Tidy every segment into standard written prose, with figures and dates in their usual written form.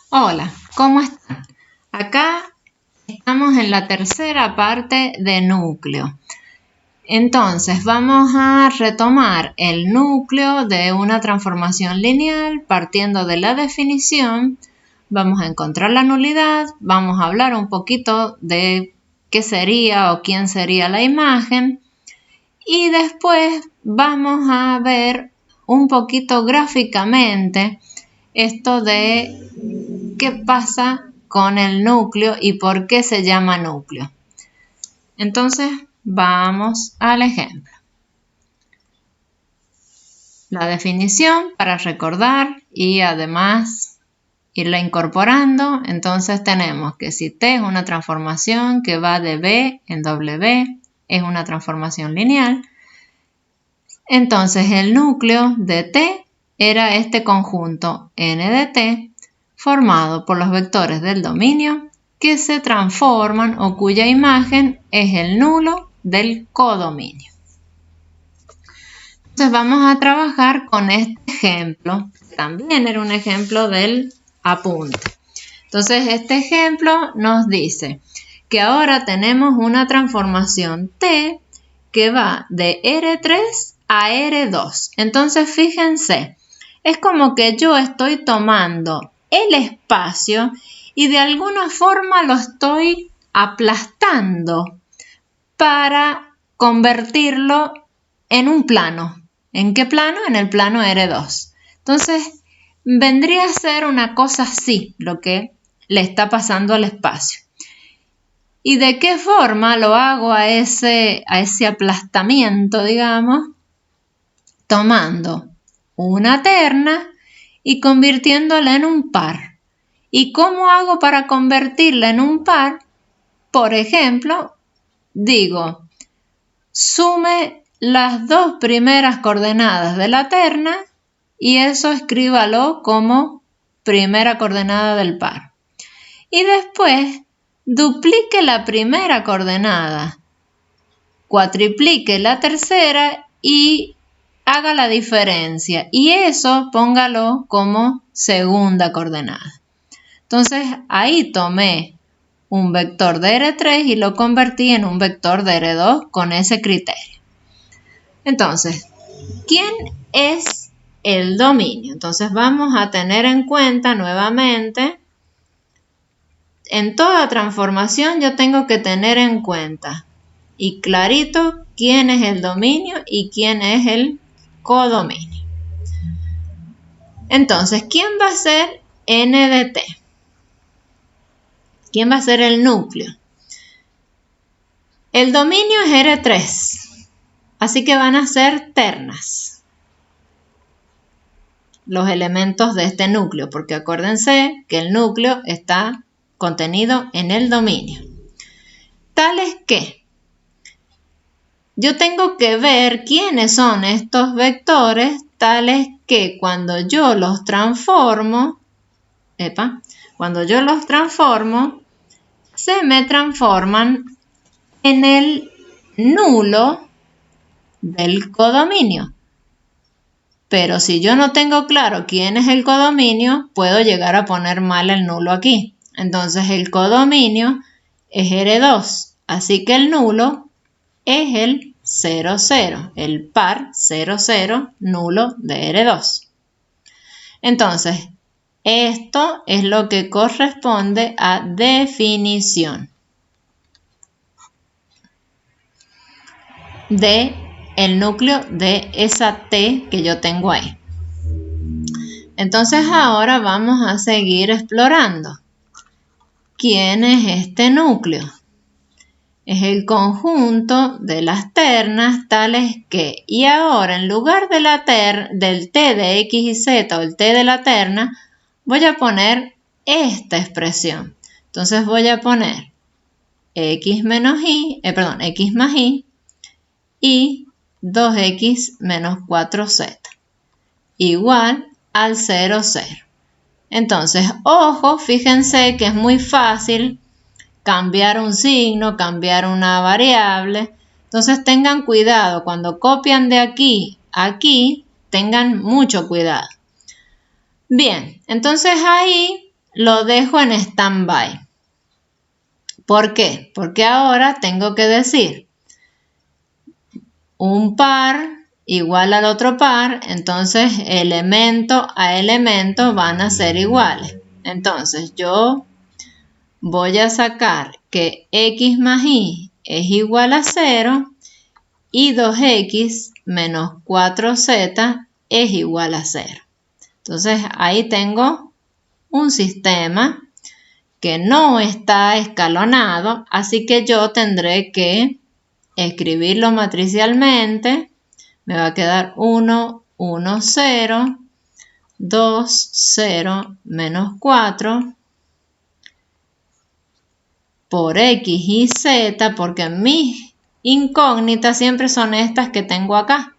Hola, ¿cómo están? Acá estamos en la tercera parte de núcleo. Entonces vamos a retomar el núcleo de una transformación lineal partiendo de la definición. Vamos a encontrar la nulidad, vamos a hablar un poquito de qué sería o quién sería la imagen y después vamos a ver un poquito gráficamente esto de qué pasa con el núcleo y por qué se llama núcleo. Entonces, vamos al ejemplo. La definición para recordar y además irla incorporando. Entonces tenemos que si T es una transformación que va de B en W, es una transformación lineal. Entonces el núcleo de T era este conjunto N de T formado por los vectores del dominio que se transforman o cuya imagen es el nulo del codominio. Entonces vamos a trabajar con este ejemplo, que también era un ejemplo del apunte. Entonces este ejemplo nos dice que ahora tenemos una transformación T que va de R3 a R2. Entonces fíjense, es como que yo estoy tomando el espacio y de alguna forma lo estoy aplastando para convertirlo en un plano. ¿En qué plano? En el plano R2. Entonces, vendría a ser una cosa así lo que le está pasando al espacio. ¿Y de qué forma lo hago a ese aplastamiento, digamos? Tomando una terna y convirtiéndola en un par. ¿Y cómo hago para convertirla en un par? Por ejemplo, digo, sume las dos primeras coordenadas de la terna y eso escríbalo como primera coordenada del par. Y después duplique la primera coordenada, cuatriplique la tercera y haga la diferencia. Y eso póngalo como segunda coordenada. Entonces ahí tomé un vector de R3 y lo convertí en un vector de R2 con ese criterio. Entonces, ¿quién es el dominio? Entonces vamos a tener en cuenta nuevamente, en toda transformación yo tengo que tener en cuenta y clarito quién es el dominio y quién es el codominio. Entonces, ¿quién va a ser N de T? ¿Quién va a ser el núcleo? El dominio es R3, así que van a ser ternas los elementos de este núcleo, porque acuérdense que el núcleo está contenido en el dominio. Tales que yo tengo que ver quiénes son estos vectores, tales que cuando yo los transformo, se me transforman en el nulo del codominio. Pero si yo no tengo claro quién es el codominio, puedo llegar a poner mal el nulo aquí. Entonces el codominio es R2, así que el nulo es el 0, 0, el par 0, 0, nulo de R2. Entonces, esto es lo que corresponde a definición de el núcleo de esa T que yo tengo ahí. Entonces ahora vamos a seguir explorando. ¿Quién es este núcleo? Es el conjunto de las ternas tales que, y ahora en lugar de del T de X y Z o el T de la terna, voy a poner esta expresión. Entonces voy a poner X más Y 2X menos 4Z igual al 0, 0. Entonces, ojo, fíjense que es muy fácil cambiar un signo, cambiar una variable. Entonces tengan cuidado, cuando copian de aquí a aquí, tengan mucho cuidado. Bien, entonces ahí lo dejo en stand-by. ¿Por qué? Porque ahora tengo que decir un par igual al otro par, entonces elemento a elemento van a ser iguales. Entonces yo voy a sacar que x más y es igual a 0 y 2x menos 4z es igual a 0. Entonces ahí tengo un sistema que no está escalonado, así que yo tendré que escribirlo matricialmente. Me va a quedar 1, 1, 0, 2, 0, menos 4 por x y z, porque mis incógnitas siempre son estas que tengo acá.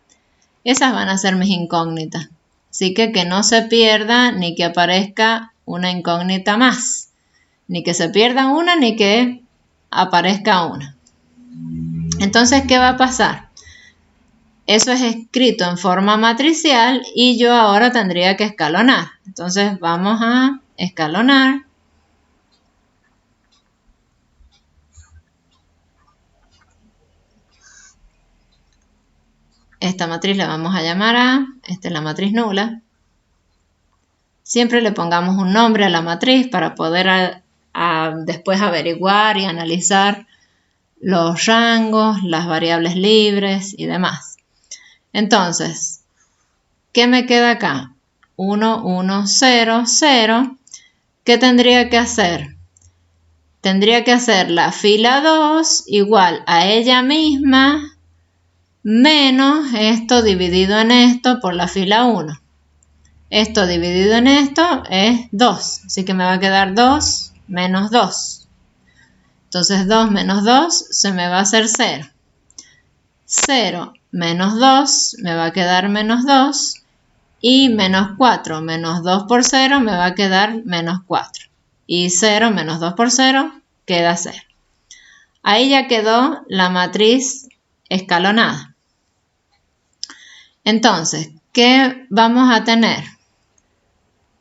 Esas van a ser mis incógnitas. Así que no se pierda ni que aparezca una incógnita más. Ni que se pierda una ni que aparezca una. Entonces, ¿qué va a pasar? Eso es escrito en forma matricial y yo ahora tendría que escalonar. Entonces vamos a escalonar. Esta matriz la vamos a llamar A, esta es la matriz nula. Siempre le pongamos un nombre a la matriz para poder después averiguar y analizar los rangos, las variables libres y demás. Entonces, ¿qué me queda acá? 1, 1, 0, 0. ¿Qué tendría que hacer? Tendría que hacer la fila 2 igual a ella misma menos esto dividido en esto por la fila 1. Esto dividido en esto es 2, así que me va a quedar 2 menos 2. Entonces 2 menos 2 se me va a hacer 0. 0 menos 2 me va a quedar menos 2 y menos 4 menos 2 por 0 me va a quedar menos 4. Y 0 menos 2 por 0 queda 0. Ahí ya quedó la matriz escalonada. Entonces, ¿qué vamos a tener?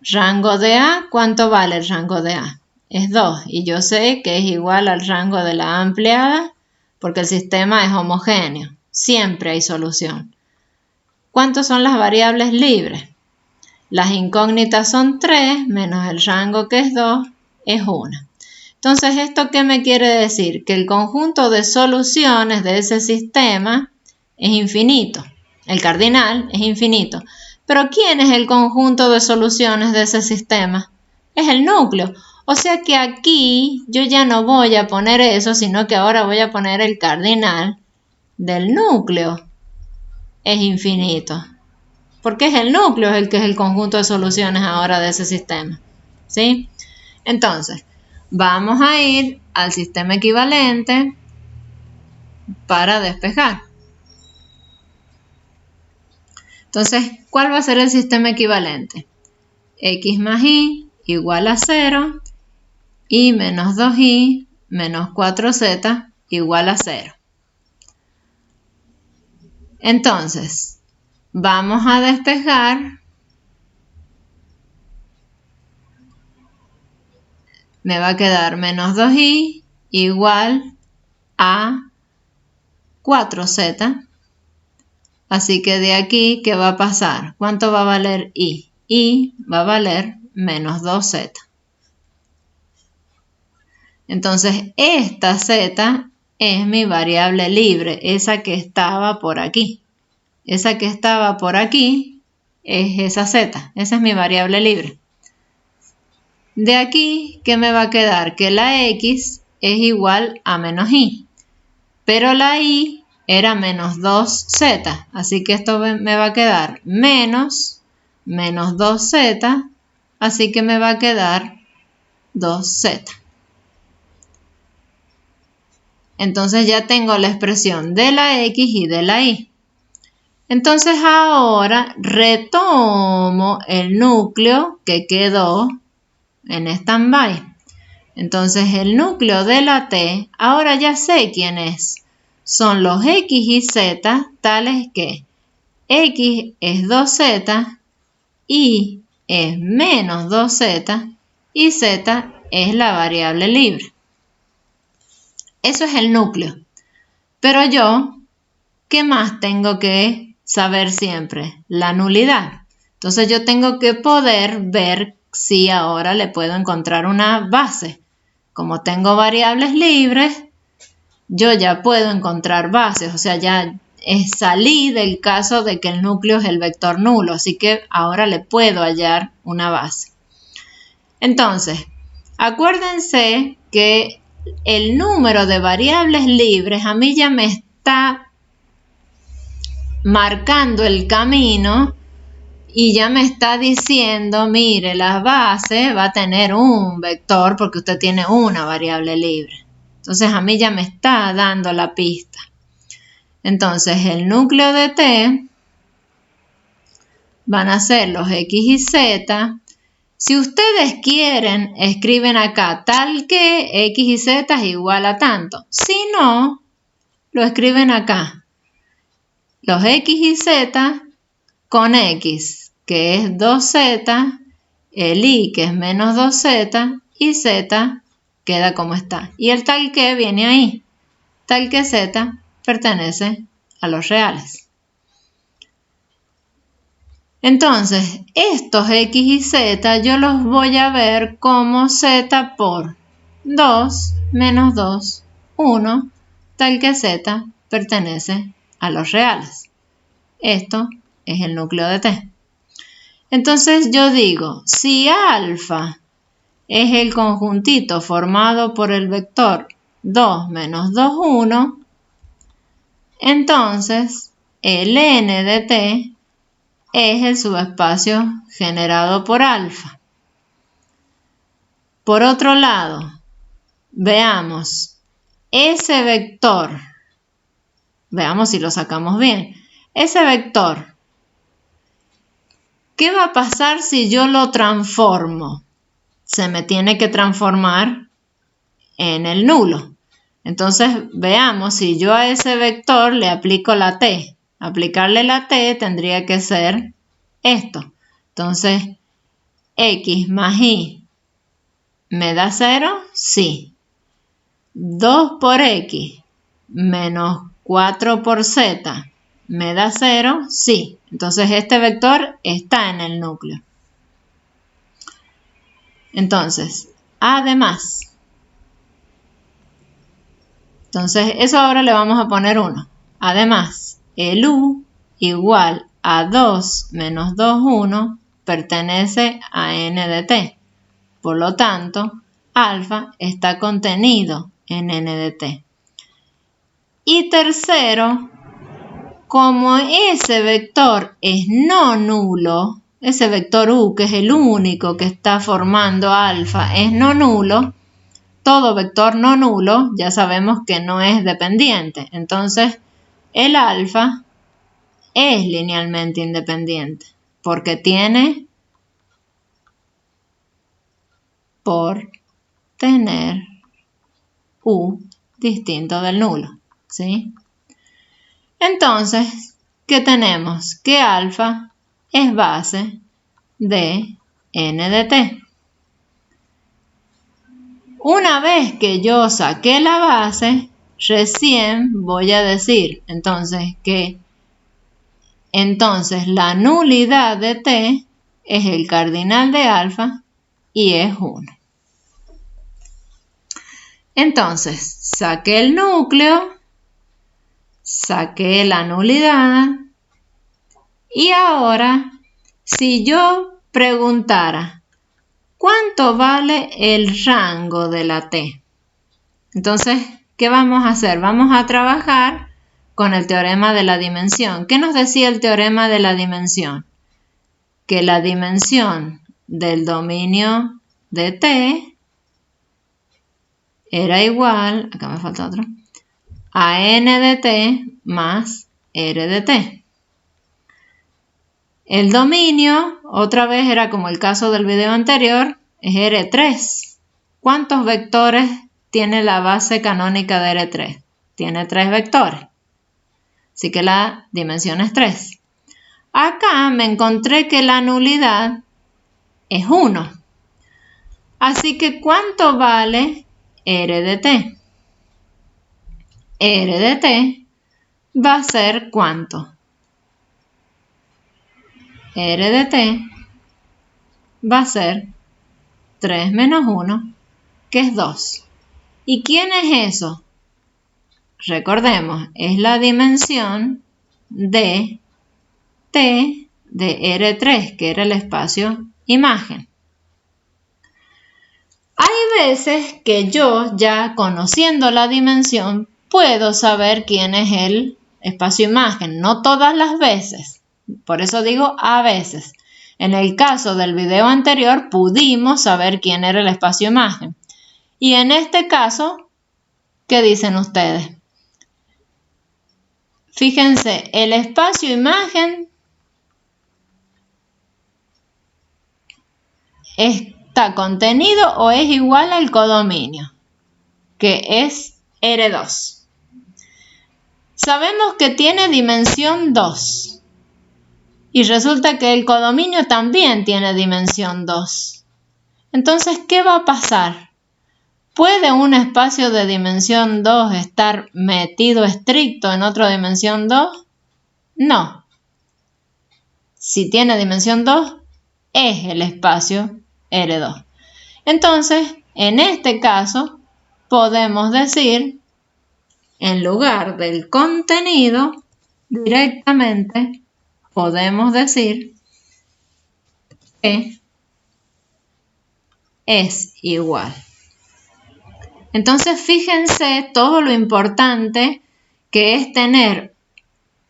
Rango de A, ¿cuánto vale el rango de A? Es 2 y yo sé que es igual al rango de la ampliada porque el sistema es homogéneo. Siempre hay solución. ¿Cuántas son las variables libres? Las incógnitas son 3 menos el rango que es 2 es 1. Entonces, ¿esto qué me quiere decir? Que el conjunto de soluciones de ese sistema es infinito. El cardinal es infinito. Pero ¿quién es el conjunto de soluciones de ese sistema? Es el núcleo. O sea que aquí yo ya no voy a poner eso, sino que ahora voy a poner el cardinal del núcleo. Es infinito. Porque es el núcleo el que es el conjunto de soluciones ahora de ese sistema. ¿Sí? Entonces, vamos a ir al sistema equivalente para despejar. Entonces, ¿cuál va a ser el sistema equivalente? X más y igual a 0 y menos 2y menos 4z igual a 0. Entonces, vamos a despejar. Me va a quedar menos 2y igual a 4z. Así que de aquí, ¿qué va a pasar? ¿Cuánto va a valer y? Y va a valer menos 2z. Entonces, esta z es mi variable libre, esa que estaba por aquí. Esa que estaba por aquí es esa z, esa es mi variable libre. De aquí, ¿qué me va a quedar? Que la x es igual a menos y, pero la y era menos 2z, así que esto me va a quedar menos 2z, así que me va a quedar 2z. Entonces ya tengo la expresión de la x y de la y. Entonces ahora retomo el núcleo que quedó en stand-by. Entonces el núcleo de la t, ahora ya sé quién es. Son los x y z tales que x es 2z, y es menos 2z y z es la variable libre. Eso es el núcleo. Pero yo, ¿qué más tengo que saber siempre? La nulidad. Entonces yo tengo que poder ver si ahora le puedo encontrar una base. Como tengo variables libres, yo ya puedo encontrar bases. O sea, ya salí del caso de que el núcleo es el vector nulo. Así que ahora le puedo hallar una base. Entonces, acuérdense que el número de variables libres a mí ya me está marcando el camino y ya me está diciendo, mire, la base va a tener un vector porque usted tiene una variable libre. Entonces a mí ya me está dando la pista. Entonces el núcleo de T van a ser los X y Z. Si ustedes quieren, escriben acá tal que X y Z es igual a tanto. Si no, lo escriben acá. Los X y Z con X, que es 2Z, el Y, que es menos 2Z, y Z queda como está. Y el tal que viene ahí. Tal que Z pertenece a los reales. Entonces, estos X y Z yo los voy a ver como Z por 2 menos 2, 1, tal que Z pertenece a los reales. Esto es el núcleo de T. Entonces yo digo, si alfa es el conjuntito formado por el vector 2 menos 2, 1, entonces el n de T es el subespacio generado por alfa. Por otro lado, veamos ese vector, veamos si lo sacamos bien. Ese vector, ¿qué va a pasar si yo lo transformo? Se me tiene que transformar en el nulo. Entonces, veamos si yo a ese vector le aplico la T. Aplicarle la T tendría que ser esto. Entonces, X más Y, ¿me da 0? Sí. 2 por X menos 4 por Z, ¿me da 0? Sí. Entonces, este vector está en el núcleo. Entonces, además, entonces eso ahora le vamos a poner 1. Además, el U igual a 2 menos 2, 1 pertenece a n de T. Por lo tanto, alfa está contenido en n de T. Y tercero, como ese vector es no nulo, ese vector U, que es el único que está formando alfa, es no nulo, todo vector no nulo ya sabemos que no es dependiente. Entonces, el alfa es linealmente independiente porque tiene por tener U distinto del nulo, ¿sí? Entonces, ¿qué tenemos? Que alfa es base de n de T. Una vez que yo saqué la base, recién voy a decir entonces que la nulidad de T es el cardinal de alfa y es 1. Entonces, saqué el núcleo, saqué la nulidad y ahora, si yo preguntara, ¿cuánto vale el rango de la T? Entonces, ¿qué vamos a hacer? Vamos a trabajar con el teorema de la dimensión. ¿Qué nos decía el teorema de la dimensión? Que la dimensión del dominio de T era igual, acá me falta otro, a n de T más r de T. El dominio, otra vez era como el caso del video anterior, es R3. ¿Cuántos vectores tiene la base canónica de R3? Tiene 3 vectores. Así que la dimensión es 3. Acá me encontré que la nulidad es 1. Así que, ¿cuánto vale R de t? R de t va a ser ¿cuánto? R de t va a ser 3 menos 1, que es 2. ¿Y quién es eso? Recordemos, es la dimensión de t de R3, que era el espacio imagen. Hay veces que yo, ya conociendo la dimensión, puedo saber quién es el espacio imagen. No todas las veces. Por eso digo a veces. En el caso del video anterior pudimos saber quién era el espacio imagen. Y en este caso, ¿qué dicen ustedes? Fíjense, el espacio imagen está contenido o es igual al codominio, que es R2. Sabemos que tiene dimensión 2. Y resulta que el codominio también tiene dimensión 2. Entonces, ¿qué va a pasar? ¿Puede un espacio de dimensión 2 estar metido estricto en otra dimensión 2? No. Si tiene dimensión 2, es el espacio R2. Entonces, en este caso, podemos decir, en lugar del contenido, directamente podemos decir que es igual. Entonces, fíjense todo lo importante que es tener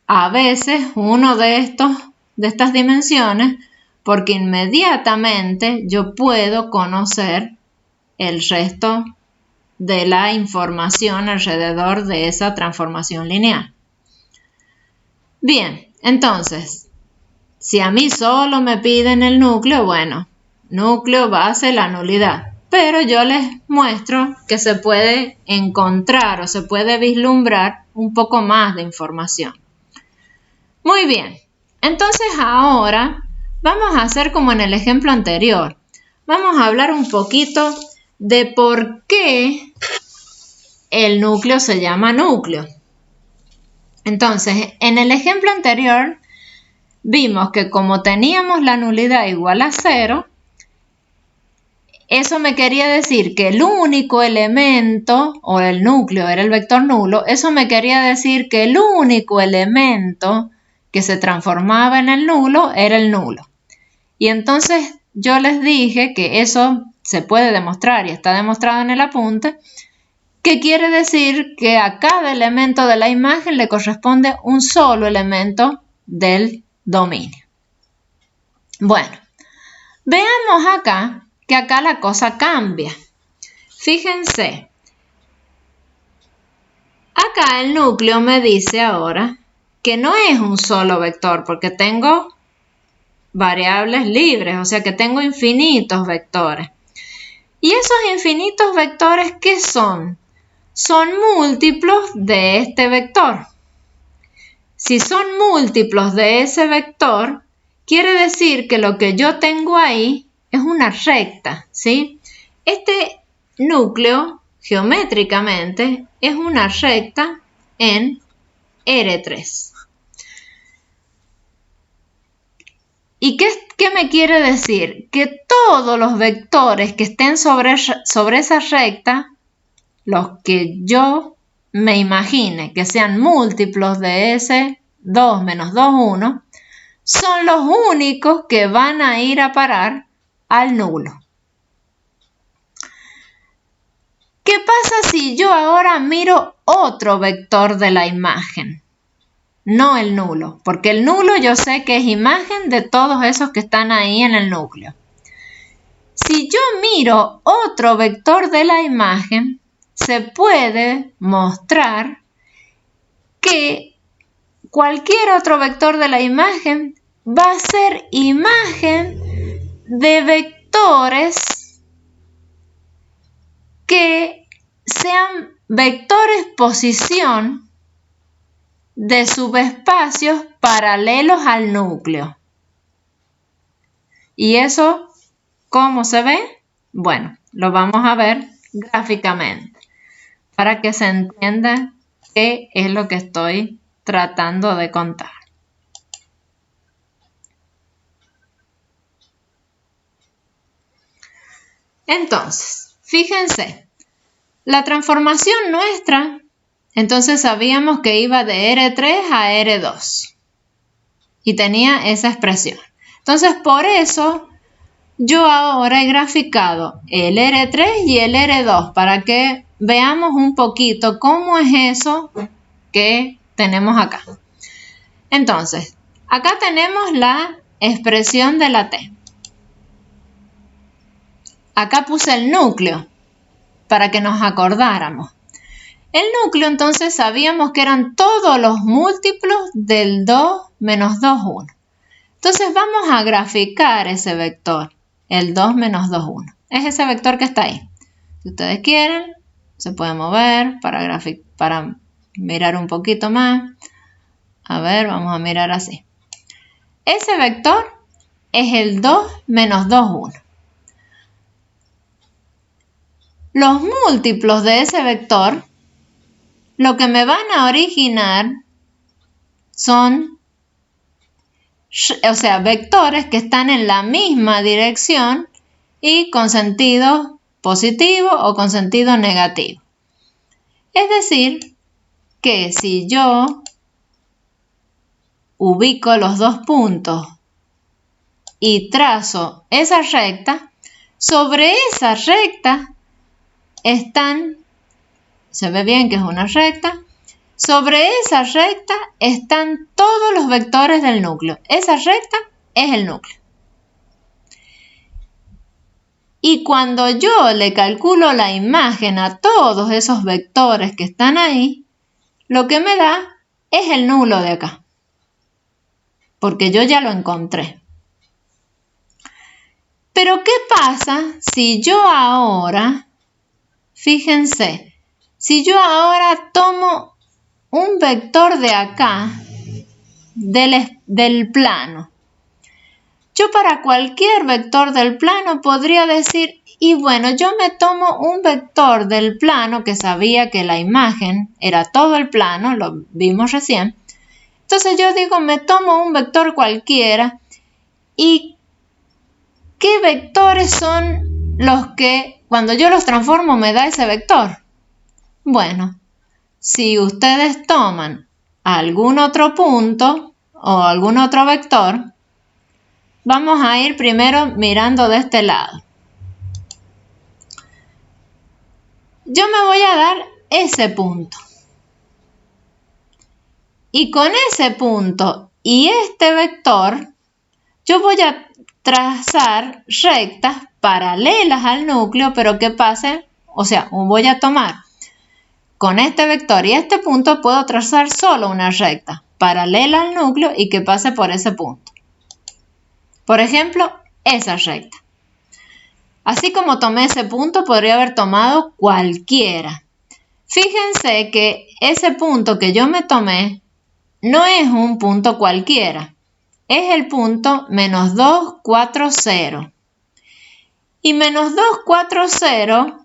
a veces uno de estas dimensiones, porque inmediatamente yo puedo conocer el resto de la información alrededor de esa transformación lineal. Bien, entonces, si a mí solo me piden el núcleo, bueno, núcleo, base, la nulidad. Pero yo les muestro que se puede encontrar o se puede vislumbrar un poco más de información. Muy bien, entonces ahora vamos a hacer como en el ejemplo anterior. Vamos a hablar un poquito de por qué el núcleo se llama núcleo. Entonces, en el ejemplo anterior vimos que como teníamos la nulidad igual a 0, eso me quería decir que el único elemento, o el núcleo era el vector nulo, eso me quería decir que el único elemento que se transformaba en el nulo era el nulo. Y entonces yo les dije que eso se puede demostrar y está demostrado en el apunte, que quiere decir que a cada elemento de la imagen le corresponde un solo elemento del dominio. Bueno, veamos acá que acá la cosa cambia. Fíjense, acá el núcleo me dice ahora que no es un solo vector porque tengo variables libres, o sea que tengo infinitos vectores. ¿Y esos infinitos vectores qué son? Son múltiplos de este vector. Si son múltiplos de ese vector, quiere decir que lo que yo tengo ahí es una recta, ¿sí? Este núcleo, geométricamente, es una recta en R3. ¿Y qué me quiere decir? Que todos los vectores que estén sobre esa recta, los que yo me imagine que sean múltiplos de ese 2 menos 2, 1, son los únicos que van a ir a parar al nulo. ¿Qué pasa si yo ahora miro otro vector de la imagen? No el nulo, porque el nulo yo sé que es imagen de todos esos que están ahí en el núcleo. Si yo miro otro vector de la imagen, se puede mostrar que cualquier otro vector de la imagen va a ser imagen de vectores que sean vectores posición de subespacios paralelos al núcleo. ¿Y eso cómo se ve? Bueno, lo vamos a ver gráficamente para que se entienda qué es lo que estoy tratando de contar. Entonces, fíjense, la transformación nuestra, entonces sabíamos que iba de R3 a R2 y tenía esa expresión. Entonces, por eso yo ahora he graficado el R3 y el R2 para que veamos un poquito cómo es eso que tenemos acá. Entonces, acá tenemos la expresión de la T. Acá puse el núcleo para que nos acordáramos. El núcleo entonces sabíamos que eran todos los múltiplos del 2 menos 2, 1. Entonces vamos a graficar ese vector, el 2 menos 2, 1. Es ese vector que está ahí. Si ustedes quieren, se puede mover para mirar un poquito más. A ver, vamos a mirar así. Ese vector es el 2 menos 2, 1. Los múltiplos de ese vector, lo que me van a originar son, vectores que están en la misma dirección y con sentido positivo o con sentido negativo. Es decir, que si yo ubico los dos puntos y trazo esa recta, sobre esa recta están, se ve bien que es una recta, sobre esa recta están todos los vectores del núcleo. Esa recta es el núcleo. Y cuando yo le calculo la imagen a todos esos vectores que están ahí, lo que me da es el nulo de acá, porque yo ya lo encontré. Pero ¿qué pasa si yo ahora, fíjense, si yo ahora tomo un vector de acá, del plano? Yo para cualquier vector del plano podría decir, y bueno, yo me tomo un vector del plano que sabía que la imagen era todo el plano, lo vimos recién. Entonces yo digo, me tomo un vector cualquiera y ¿qué vectores son los que cuando yo los transformo me da ese vector? Bueno, si ustedes toman algún otro punto o algún otro vector, vamos a ir primero mirando de este lado. Yo me voy a dar ese punto. Y con ese punto y este vector, yo voy a trazar rectas paralelas al núcleo, pero que pasen, voy a tomar con este vector y este punto, puedo trazar solo una recta paralela al núcleo y que pase por ese punto. Por ejemplo, esa recta. Así como tomé ese punto, podría haber tomado cualquiera. Fíjense que ese punto que yo me tomé no es un punto cualquiera. Es el punto menos 2, 4, 0. Y menos 2, 4, 0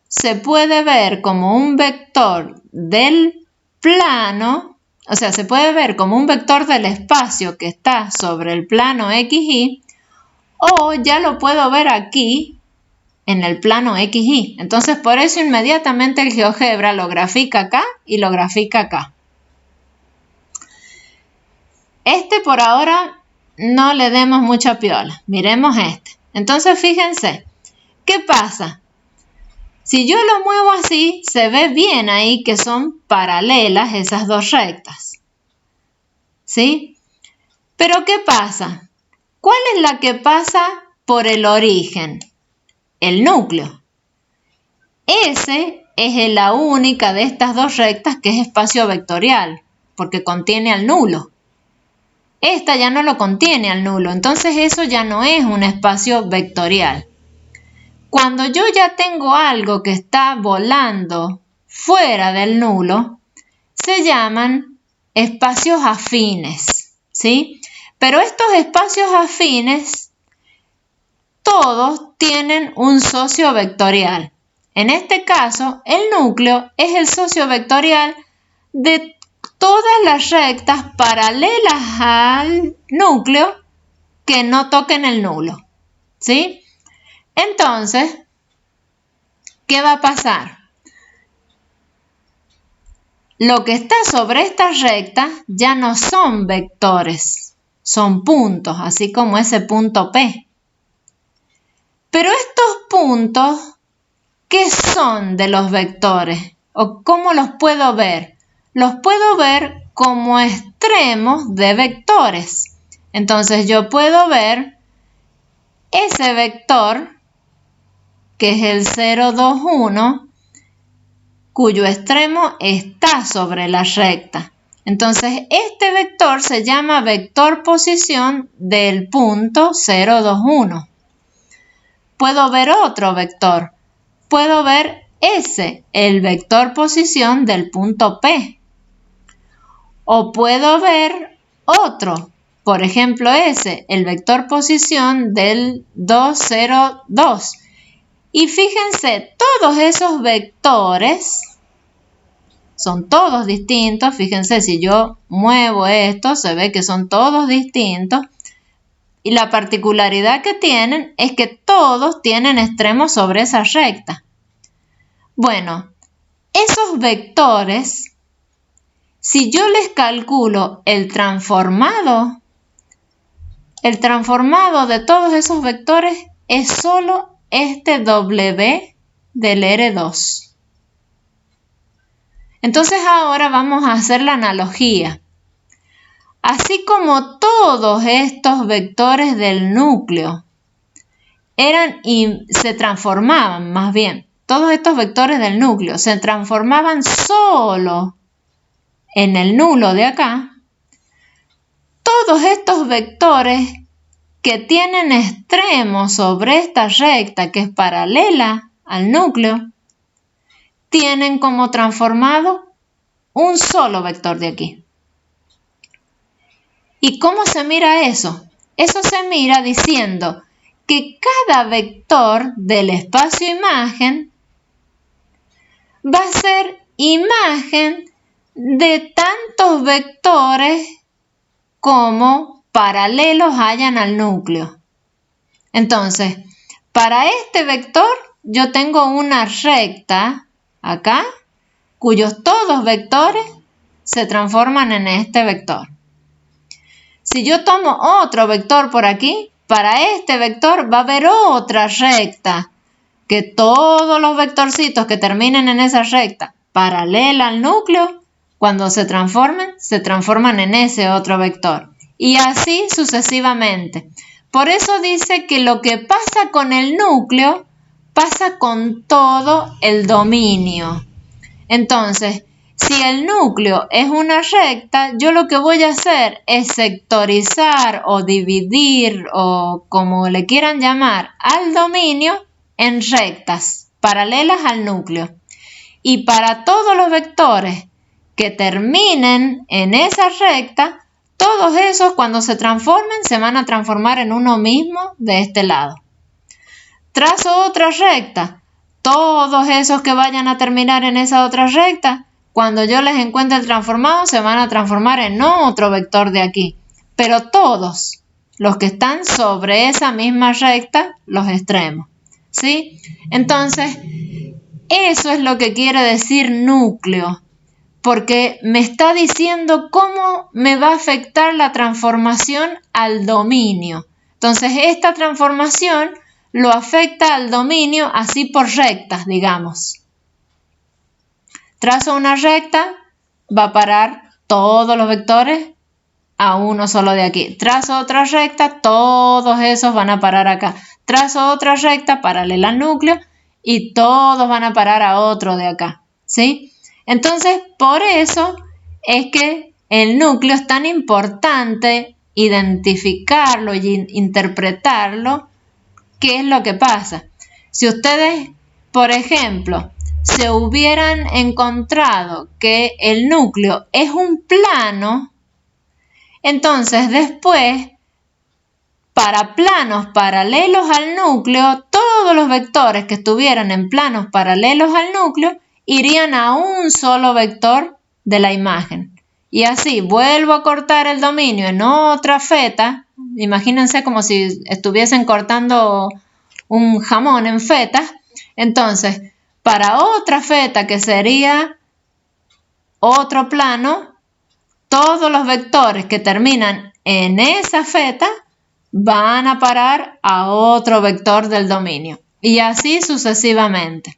se puede ver como un vector del plano, se puede ver como un vector del espacio que está sobre el plano XY, o ya lo puedo ver aquí en el plano XY. Entonces, por eso inmediatamente el GeoGebra lo grafica acá y lo grafica acá. Este por ahora no le demos mucha piola. Miremos este. Entonces, fíjense, ¿qué pasa? Si yo lo muevo así, se ve bien ahí que son paralelas esas dos rectas. ¿Sí? Pero ¿qué pasa? ¿Cuál es la que pasa por el origen? El núcleo. Ese es la única de estas dos rectas que es espacio vectorial, porque contiene al nulo. Esta ya no lo contiene al nulo, entonces eso ya no es un espacio vectorial. Cuando yo ya tengo algo que está volando fuera del nulo, se llaman espacios afines, ¿sí? Pero estos espacios afines, todos tienen un socio vectorial. En este caso, el núcleo es el socio vectorial de todas las rectas paralelas al núcleo que no toquen el nulo, ¿sí? Entonces, ¿qué va a pasar? Lo que está sobre esta recta ya no son vectores, son puntos, así como ese punto P. Pero estos puntos, ¿qué son de los vectores? ¿O cómo los puedo ver? Los puedo ver como extremos de vectores. Entonces yo puedo ver ese vector, que es el 0, 2, 1, cuyo extremo está sobre la recta. Entonces este vector se llama vector posición del punto 0, 2, 1. Puedo ver otro vector. Puedo ver ese, el vector posición del punto P. O puedo ver otro, por ejemplo ese, el vector posición del 2, 0, 2. Y fíjense, todos esos vectores son todos distintos. Fíjense, si yo muevo esto, se ve que son todos distintos. Y la particularidad que tienen es que todos tienen extremos sobre esa recta. Bueno, esos vectores, si yo les calculo el transformado de todos esos vectores es solo este W del R2. Entonces ahora vamos a hacer la analogía. Así como todos estos vectores del núcleo se transformaban, más bien, todos estos vectores del núcleo se transformaban solo en el nulo de acá, todos estos vectores que tienen extremos sobre esta recta que es paralela al núcleo, tienen como transformado un solo vector de aquí. ¿Y cómo se mira eso? Eso se mira diciendo que cada vector del espacio imagen va a ser imagen de tantos vectores como paralelos hayan al núcleo. Entonces, para este vector yo tengo una recta acá, cuyos todos vectores se transforman en este vector. Si yo tomo otro vector por aquí, para este vector va a haber otra recta, que todos los vectorcitos que terminen en esa recta paralela al núcleo, cuando se transforman en ese otro vector. Y así sucesivamente. Por eso dice que lo que pasa con el núcleo pasa con todo el dominio. Entonces, si el núcleo es una recta, yo lo que voy a hacer es sectorizar o dividir o como le quieran llamar al dominio en rectas paralelas al núcleo. Y para todos los vectores que terminen en esa recta, todos esos cuando se transformen se van a transformar en uno mismo de este lado. Trazo otra recta. Todos esos que vayan a terminar en esa otra recta, cuando yo les encuentre el transformado, se van a transformar en otro vector de aquí. Pero todos los que están sobre esa misma recta, los extremos. ¿Sí? Entonces, eso es lo que quiere decir núcleo, porque me está diciendo cómo me va a afectar la transformación al dominio. Entonces, esta transformación lo afecta al dominio así por rectas, digamos. Trazo una recta, va a parar todos los vectores a uno solo de aquí. Trazo otra recta, todos esos van a parar acá. Trazo otra recta paralela al núcleo y todos van a parar a otro de acá, ¿sí? Entonces, por eso es que el núcleo es tan importante identificarlo y interpretarlo. ¿Qué es lo que pasa? Si ustedes, por ejemplo, se hubieran encontrado que el núcleo es un plano, entonces después para planos paralelos al núcleo, todos los vectores que estuvieran en planos paralelos al núcleo irían a un solo vector de la imagen. Y así vuelvo a cortar el dominio en otra feta. Imagínense como si estuviesen cortando un jamón en fetas. Entonces, para otra feta que sería otro plano, todos los vectores que terminan en esa feta van a parar a otro vector del dominio. Y así sucesivamente.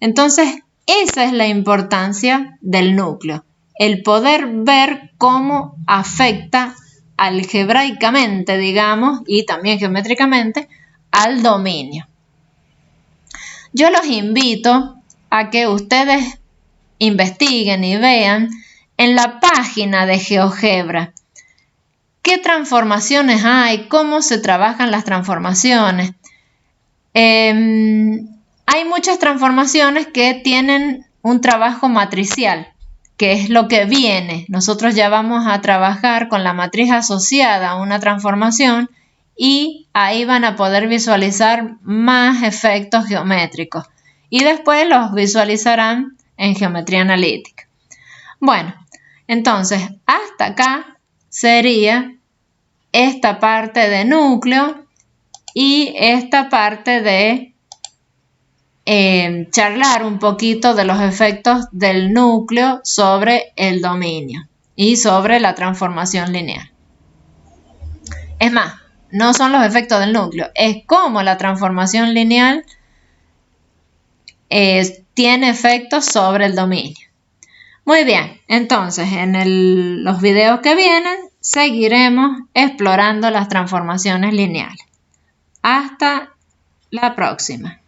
Entonces, esa es la importancia del núcleo. El poder ver cómo afecta algebraicamente, digamos, y también geométricamente, al dominio. Yo los invito a que ustedes investiguen y vean en la página de GeoGebra qué transformaciones hay, cómo se trabajan las transformaciones. Hay muchas transformaciones que tienen un trabajo matricial, que es lo que viene. Nosotros ya vamos a trabajar con la matriz asociada a una transformación y ahí van a poder visualizar más efectos geométricos y después los visualizarán en geometría analítica. Bueno, entonces hasta acá sería esta parte de núcleo y esta parte de charlar un poquito de los efectos del núcleo sobre el dominio y sobre la transformación lineal. Es más, no son los efectos del núcleo, es cómo la transformación lineal tiene efectos sobre el dominio. Muy bien, entonces en los videos que vienen seguiremos explorando las transformaciones lineales. Hasta la próxima.